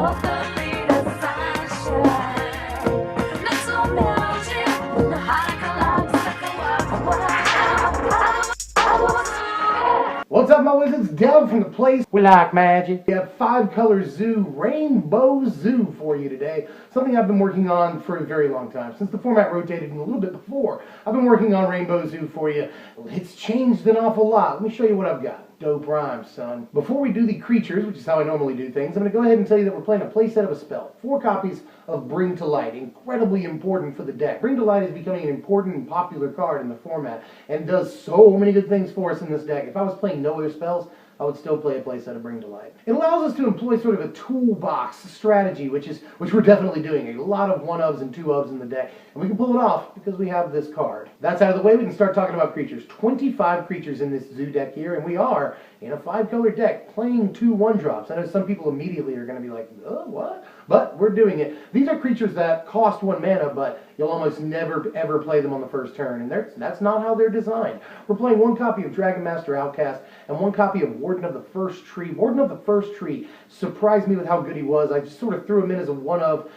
What's up, my wizards? Down from the place we like magic. We have 5-color zoo, Rainbow Zoo, for you today. Something I've been working on for a very long time. Since the format rotated and a little bit before, I've been working on Rainbow Zoo for you. It's changed an awful lot. Let me show you what I've got. Dope rhymes, son. Before we do the creatures, which is how I normally do things, I'm going to go ahead and tell you that we're playing a playset of a spell. 4 copies of Bring to Light. Incredibly important for the deck. Bring to Light is becoming an important and popular card in the format and does so many good things for us in this deck. If I was playing no other spells, I would still play a playset of Bring to Light. It allows us to employ sort of a toolbox strategy, which we're definitely doing. A lot of 1-ofs and 2-ofs in the deck, and we can pull it off because we have this card. That's out of the way, we can start talking about creatures. 25 creatures in this zoo deck here, and we are in a 5-color deck playing 2 1-drops. I know some people immediately are going to be like, oh, what? But we're doing it. These are creatures that cost 1 mana, but you'll almost never ever play them on the first turn, and that's not how they're designed. We're playing 1 copy of Dragon Master Outcast and 1 copy of Warden of the First Tree. Warden of the First Tree surprised me with how good he was. I just sort of threw him in as a 1-of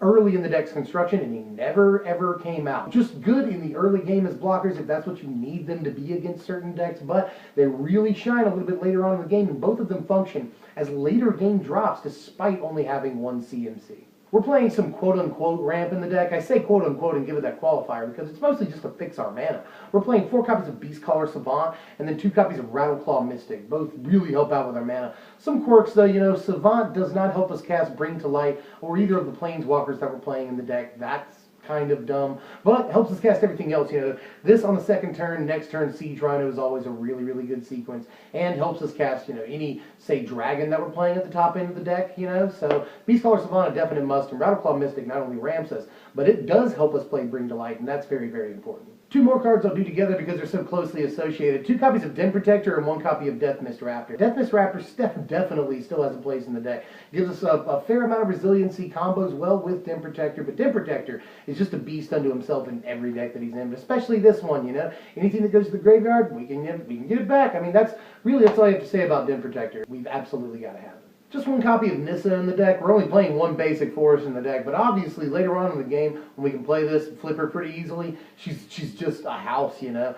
early in the deck's construction, and he never ever came out. Just good in the early game as blockers if that's what you need them to be against certain decks, but they really shine a little bit later on in the game, and both of them function as later game drops despite only having 1 CMC. We're playing some quote-unquote ramp in the deck. I say quote-unquote and give it that qualifier because it's mostly just to fix our mana. We're playing 4 copies of Beastcaller Savant and then 2 copies of Rattleclaw Mystic. Both really help out with our mana. Some quirks though, you know, Savant does not help us cast Bring to Light or either of the Planeswalkers that we're playing in the deck. That's kind of dumb, but helps us cast everything else. You know, this on the second turn, next turn Siege Rhino is always a really, really good sequence, and helps us cast, you know, any, say, dragon that we're playing at the top end of the deck, you know. So Beastcaller Savant, a definite must, and Rattleclaw Mystic not only ramps us, but it does help us play Bring to Light, and that's very, very important. 2 more cards I'll do together because they're so closely associated. 2 copies of Den Protector and 1 copy of Death Mist Raptor. Death Mist Raptor definitely still has a place in the deck. Gives us a fair amount of resiliency, combos well with Den Protector, but Den Protector is just a beast unto himself in every deck that he's in, but especially this one, you know. Anything that goes to the graveyard, we can get it back. I mean, that's all I have to say about Den Protector. We've absolutely got to have it. Just 1 copy of Nissa in the deck. We're only playing 1 basic forest in the deck, but obviously later on in the game, when we can play this and flip her pretty easily, she's just a house, you know.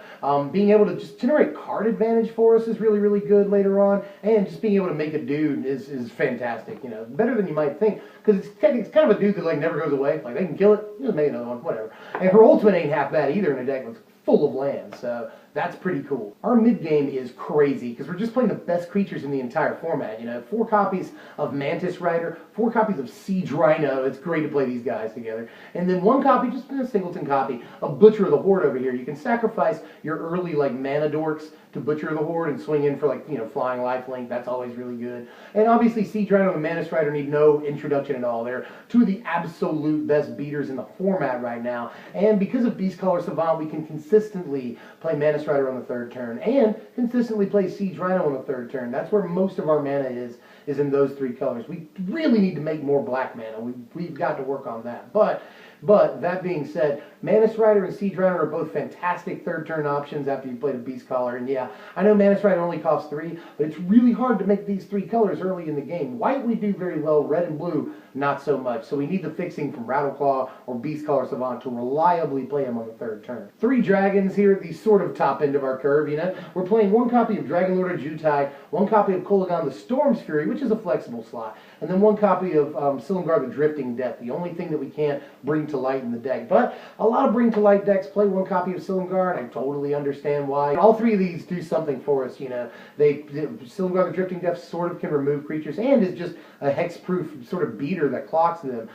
Being able to just generate card advantage for us is really, really good later on, and just being able to make a dude is fantastic, you know. Better than you might think, because it's kind of a dude that like never goes away. Like, they can kill it, just make another one, whatever. And her ultimate ain't half bad either in a deck that's full of land, so that's pretty cool. Our mid-game is crazy because we're just playing the best creatures in the entire format. You know, 4 copies of Mantis Rider, 4 copies of Siege Rhino. It's great to play these guys together. And then 1 copy, just a singleton copy, of Butcher of the Horde over here. You can sacrifice your early, like, mana dorks to Butcher of the Horde and swing in for, like, you know, flying lifelink. That's always really good. And obviously, Siege Rhino and Mantis Rider need no introduction at all. They're 2 of the absolute best beaters in the format right now. And because of Beastcaller Savant, we can consistently play Mantis Rider on the 3rd turn and consistently play Siege Rhino on the 3rd turn. That's where most of our mana is in those 3 colors. We really need to make more black mana. We've got to work on that. But that being said, Mantis Rider and Siege Rhino are both fantastic 3rd turn options after you played a Beast Caller. And yeah, I know Mantis Rider only costs 3, but it's really hard to make these 3 colors early in the game. White we do very well, red and blue not so much. So we need the fixing from Rattleclaw or Beast Caller Savant to reliably play them on the 3rd turn. 3 dragons here at the sort of top end of our curve, you know. We're playing 1 copy of Dragon Lord of Jutai, 1 copy of Kolagon the Storm's Fury, which is a flexible slot, and then 1 copy of Silumgar the Drifting Death, the only thing that we can't bring to light in the deck. But a lot of Bring to Light decks play 1 copy of Silumgar, and I totally understand why. All 3 of these do something for us, you know. Silumgar the Drifting Death sort of can remove creatures and is just a hexproof sort of beater that clocks them.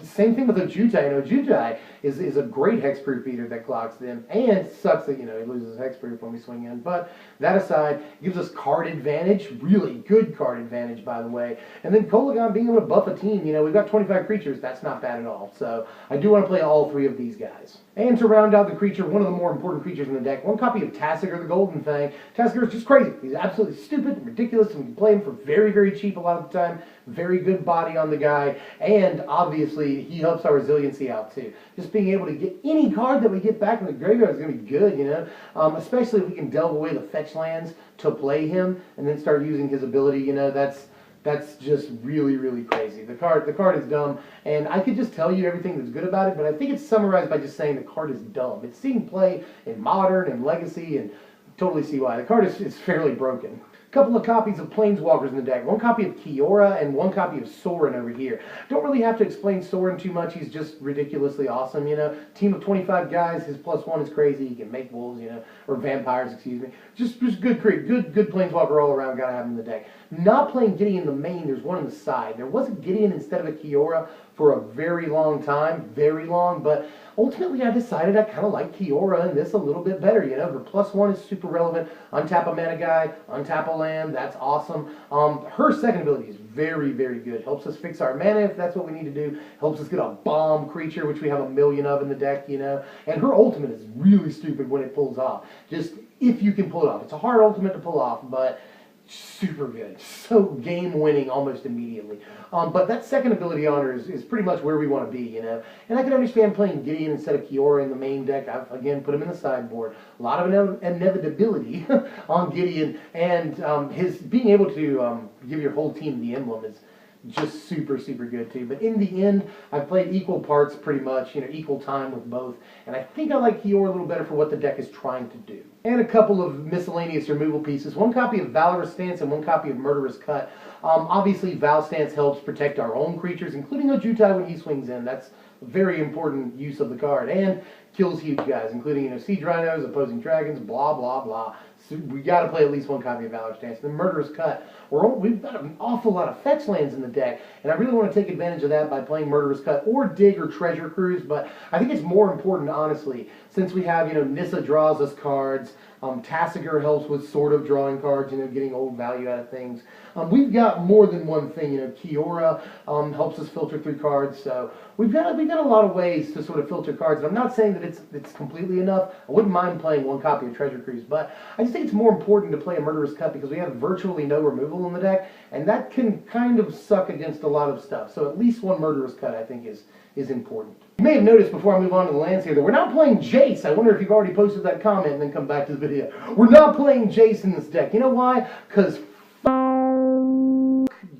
Same thing with a Jutai. You know, Jutai is a great hexproof beater that clocks them, and sucks that, you know, he loses hexproof when we swing in. But that aside, gives us card advantage, really good card advantage, by the way. And then Kolagon being able to buff a team, you know, we've got 25 creatures, that's not bad at all. So I do want to play all 3 of these guys. And to round out the creature, one of the more important creatures in the deck, 1 copy of Tassiger the Golden Fang. Tassiger is just crazy. He's absolutely stupid and ridiculous, and we can play him for very, very cheap a lot of the time. Very good body on the guy, and obviously he helps our resiliency out too. Just being able to get any card that we get back in the graveyard is going to be good, you know. Especially if we can delve away the fetch lands to play him, and then start using his ability, you know. That's That's just really, really crazy. The card is dumb, and I could just tell you everything that's good about it, but I think it's summarized by just saying the card is dumb. It's seen play in Modern and Legacy, and totally see why. The card is fairly broken. Couple of copies of Planeswalkers in the deck. One copy of Kiora and one copy of Sorin over here. Don't really have to explain Sorin too much. He's just ridiculously awesome, you know. Team of 25 guys. His +1 is crazy. He can make wolves, you know, or vampires, excuse me. Just good Planeswalker all around. Gotta have him in the deck. Not playing Gideon in the main. There's one on the side. There was a Gideon instead of a Kiora for a very long time, very long, but ultimately I decided I kind of like Kiora and this a little bit better, you know. Her +1 is super relevant. Untap a mana guy, untap a land, that's awesome. Her second ability is very, very good. Helps us fix our mana if that's what we need to do. Helps us get a bomb creature, which we have a million of in the deck, you know. And her ultimate is really stupid when it pulls off. Just if you can pull it off. It's a hard ultimate to pull off, but super good. So game winning almost immediately. But that second ability on her is pretty much where we want to be, you know. And I can understand playing Gideon instead of Kiora in the main deck. I've, again, put him in the sideboard. A lot of inevitability on Gideon, and his being able to give your whole team the emblem is just super, super good too. But in the end, I played equal parts pretty much, you know, equal time with both. And I think I like Kiora a little better for what the deck is trying to do. And a couple of miscellaneous removal pieces. One copy of Valorous Stance and one copy of Murderous Cut. Obviously, Val Stance helps protect our own creatures, including Ojutai when he swings in. That's a very important use of the card. And kills huge guys, including, you know, Siege Rhinos, Opposing Dragons, blah, blah, blah. So we got to play at least one copy of Valorous Stance. The Murderous Cut. We've got an awful lot of fetch lands in the deck, and I really want to take advantage of that by playing Murderous Cut or Dig or Treasure Cruise, but I think it's more important, honestly, since we have, you know, Nissa draws us cards, Tassiger helps with sort of drawing cards, you know, getting old value out of things. We've got more than one thing, you know. Kiora helps us filter through cards, so we've got a lot of ways to sort of filter cards. And I'm not saying that it's completely enough. I wouldn't mind playing one copy of Treasure Cruise, but I just think it's more important to play a Murderous Cut because we have virtually no removal in the deck, and that can kind of suck against a lot of stuff. So at least one Murderous Cut, I think, is important. You may have noticed before I move on to the lands here that we're not playing Jace. I wonder if you've already posted that comment and then come back to the video. We're not playing Jace in this deck. You know why? Because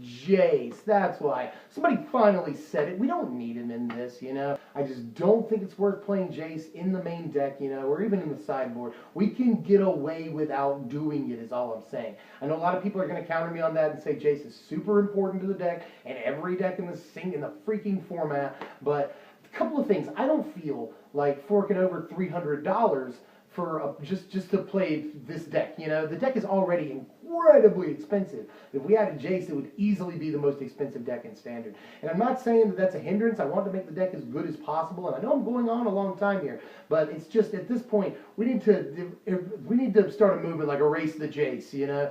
Jace. That's why. Somebody finally said it. We don't need him in this, you know. I just don't think it's worth playing Jace in the main deck, you know, or even in the sideboard. We can get away without doing it is all I'm saying. I know a lot of people are going to counter me on that and say Jace is super important to the deck and every deck in the freaking format, but a couple of things. I don't feel like forking over $300 for just to play this deck. You know, the deck is already incredibly expensive. If we added Jace, it would easily be the most expensive deck in Standard. And I'm not saying that that's a hindrance. I want to make the deck as good as possible, and I know I'm going on a long time here, but it's just at this point we need to start a movement like erase the Jace. You know,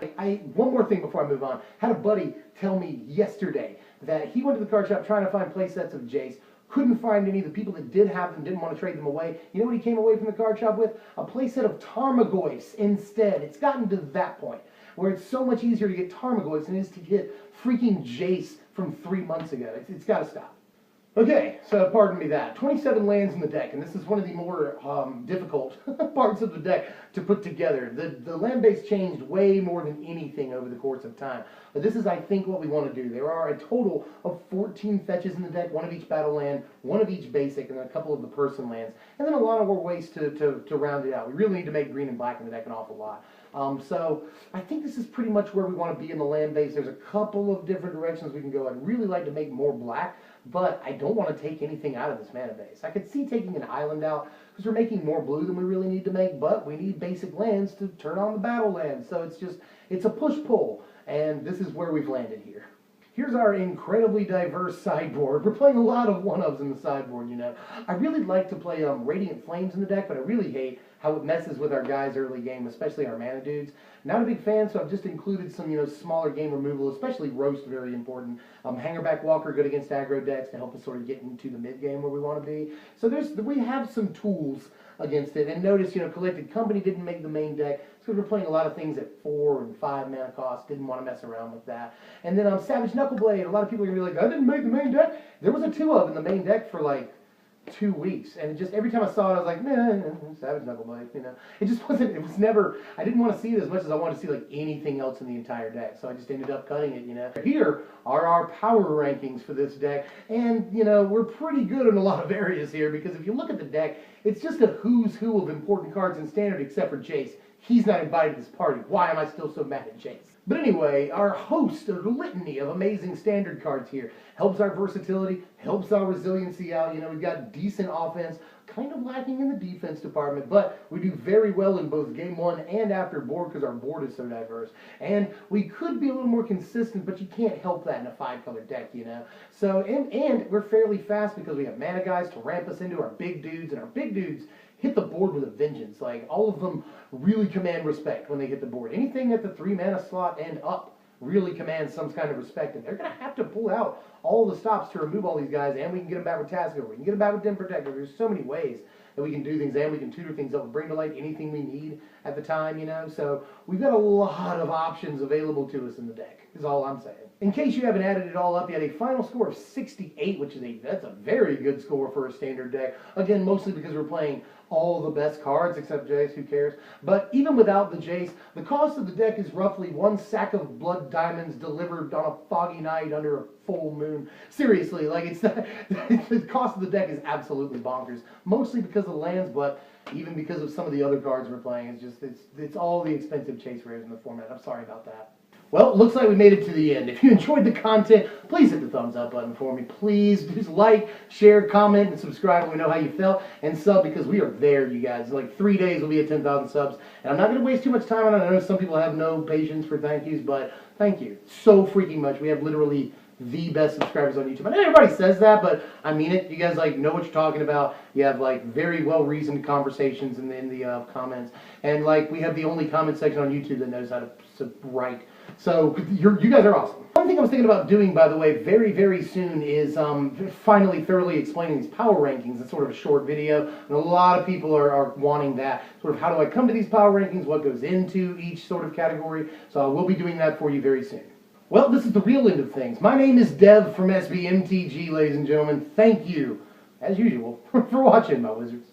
one more thing before I move on. Had a buddy tell me yesterday that he went to the card shop trying to find play sets of Jace. Couldn't find any. The people that did have them didn't want to trade them away. You know what he came away from the card shop with? A playset of Tarmogoyfs instead. It's gotten to that point where it's so much easier to get Tarmogoyfs than it is to get freaking Jace from 3 months ago. It's got to stop. Okay, so pardon me that. 27 lands in the deck, and this is one of the more difficult parts of the deck to put together. The land base changed way more than anything over the course of time. But this is, I think, what we want to do. There are a total of 14 fetches in the deck, one of each battle land, one of each basic, and then a couple of the person lands. And then a lot of more ways to round it out. We really need to make green and black in the deck an awful lot. So I think this is pretty much where we want to be in the land base. There's a couple of different directions we can go. I'd really like to make more black, but I don't want to take anything out of this mana base. I could see taking an island out because we're making more blue than we really need to make, but we need basic lands to turn on the battle lands. So it's a push-pull, and this is where we've landed here. Here's our incredibly diverse sideboard. We're playing a lot of one-ofs in the sideboard, you know. I really like to play Radiant Flames in the deck, but I really hate how it messes with our guys early game, especially our mana dudes. Not a big fan, so I've just included some, you know, smaller game removal, especially Roast, very important. Hangerback Walker, good against aggro decks to help us sort of get into the mid-game where we want to be. So we have some tools against it. And notice, you know, Collected Company didn't make the main deck, so we're playing a lot of things at 4 and 5 mana cost. Didn't want to mess around with that. And then Savage Knuckleblade. A lot of people are going to be like, I didn't make the main deck. There was a 2-of in the main deck for like 2 weeks, and it just every time I saw it, I was like, nah, Savage Knuckle Blade, you know. It just wasn't. It was never. I didn't want to see it as much as I wanted to see like anything else in the entire deck. So I just ended up cutting it, you know. Here are our power rankings for this deck, and you know we're pretty good in a lot of areas here because if you look at the deck, it's just a who's who of important cards in Standard, except for Jace. He's not invited to this party. Why am I still so mad at Jace? But anyway, our host, a litany of amazing Standard cards here, helps our versatility, helps our resiliency out. You know, we've got decent offense, kind of lacking in the defense department, but we do very well in both game one and after board because our board is so diverse. And we could be a little more consistent, but you can't help that in a 5-color deck, you know. So, and we're fairly fast because we have mana guys to ramp us into our big dudes, and our big dudes hit the board with a vengeance. Like, all of them really command respect when they hit the board. Anything at the 3 mana slot and up really commands some kind of respect, and they're going to have to pull out all the stops to remove all these guys, and we can get them back with Task Over. We can get them back with Den Protector. There's so many ways that we can do things, and we can tutor things up, bring to light anything we need at the time, you know. So we've got a lot of options available to us in the deck, is all I'm saying. In case you haven't added it all up yet, a final score of 68, which is that's a very good score for a Standard deck. Again, mostly because we're playing all the best cards, except Jace, who cares? But even without the Jace, the cost of the deck is roughly 1 sack of blood diamonds delivered on a foggy night under a full moon. Seriously, like, it's the cost of the deck is absolutely bonkers. Mostly because of the lands, but even because of some of the other cards we're playing. It's just, it's all the expensive chase rares in the format. I'm sorry about that. Well, it looks like we made it to the end. If you enjoyed the content, please hit the thumbs up button for me. Please just like, share, comment, and subscribe. We know how you felt. And sub, because we are there, you guys. In like 3 days, we'll be at 10,000 subs. And I'm not going to waste too much time on it. I know some people have no patience for thank yous, but thank you so freaking much. We have literally the best subscribers on YouTube. And everybody says that, but I mean it. You guys like know what you're talking about. You have like very well-reasoned conversations in the comments. And like we have the only comment section on YouTube that knows how to write. So you guys are awesome. One thing I was thinking about doing, by the way, very, very soon is finally thoroughly explaining these power rankings in sort of a short video. And a lot of people are wanting that. Sort of how do I come to these power rankings, what goes into each sort of category. So I will be doing that for you very soon. Well, this is the real end of things. My name is Dev from SB MTG, ladies and gentlemen. Thank you, as usual, for watching, my wizards.